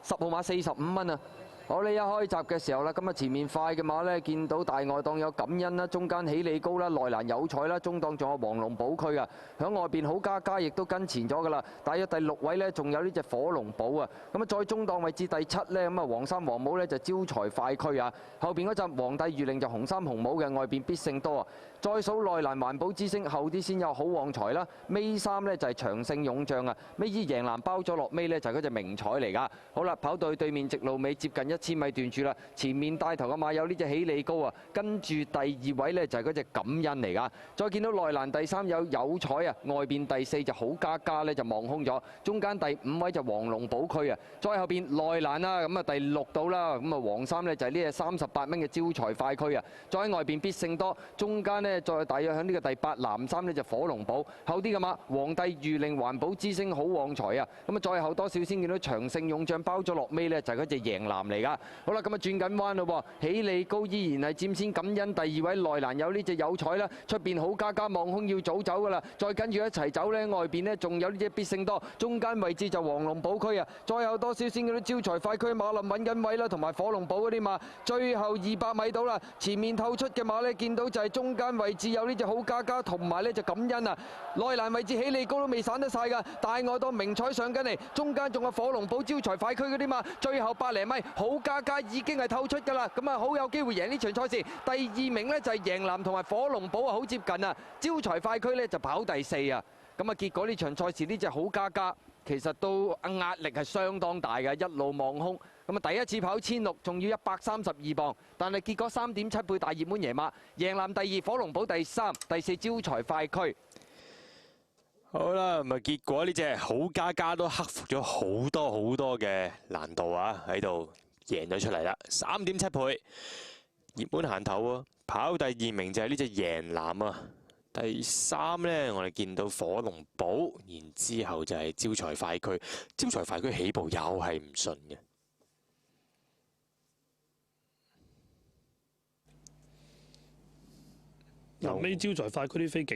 10號馬45蚊啊！好，你一開閘嘅時候啦，咁啊前面快嘅馬呢，見到大外檔有感恩啦，中間喜利高啦，內欄有彩啦，中檔仲有黃龍寶區啊，響外邊好加加亦都跟前咗噶啦。大約第6位呢，仲有呢隻火龍寶啊，咁啊再中檔位置第7呢，咁啊黃衫黃帽呢，就招財快區啊，後邊嗰陣皇帝御令就紅衫紅帽嘅，外邊必勝多啊。再數內欄環保之星，後啲先有好旺財啦，尾3呢，就係長勝勇將啊，尾二贏藍包咗落尾呢，就係嗰隻名彩嚟噶。好啦，跑到去對面直路尾接近1000米段住啦，前面帶頭嘅馬有呢隻喜利高啊，跟住第2位呢，就係嗰隻感恩嚟噶。再見到內欄第3有彩啊，外邊第4就好加加呢，就望空咗，中間第5位就黃龍寶區啊，再後邊內欄啦，咁啊第6到啦，咁啊黃衫呢，就係呢隻38蚊嘅招財快區啊，再喺外邊必勝多，中間呢，再大約喺呢個第8藍衫呢，就火龍寶，後啲嘅馬皇帝御令環保之星好旺財啊，咁啊再後多少先見到長勝勇將包咗落尾呢，就係嗰隻贏藍嚟噶。好啦，咁啊轉緊彎咯喎，喜利高依然係佔先，感恩第2位內欄有呢隻有彩啦，出邊好加加望空要早走噶啦，再跟住一齊走呢，外邊呢仲有呢隻必勝多，中間位置就黃龍寶區啊，再有多少先嗰啲招財快區馬林揾緊位啦，同埋火龍寶嗰啲馬，最後200米到啦，前面透出嘅馬呢，見到就係中間位置有呢隻好加加同埋呢隻感恩啊，內欄位置喜利高都未散得晒噶，大外檔名彩上緊嚟，中間仲有火龍寶招財快區嗰啲馬，最後100零米好加加已經係透出㗎啦，咁啊好有機會贏呢場賽事。第2名呢，就係贏藍同埋火龍寶啊，好接近啊，招財快區呢，就跑第4啊，咁啊結果呢場賽事呢隻好加加，其實都壓力係相當大嘅，一路望空。咁啊第一次跑1600，仲要132磅，但係結果3.7倍大熱門贏馬，贏藍第2，火龍寶第3，第4招財快區。好啦，咁啊結果呢隻好加加都克服咗好多嘅難度啊，喺度贏咗出嚟啦，3.7倍，熱門行頭喎。跑第2名就係呢隻贏藍啊，第3呢，我哋見到火龍寶，然之後就係招財快區，招財快區起步又係唔順嘅。臨尾招財快區啲飛勁。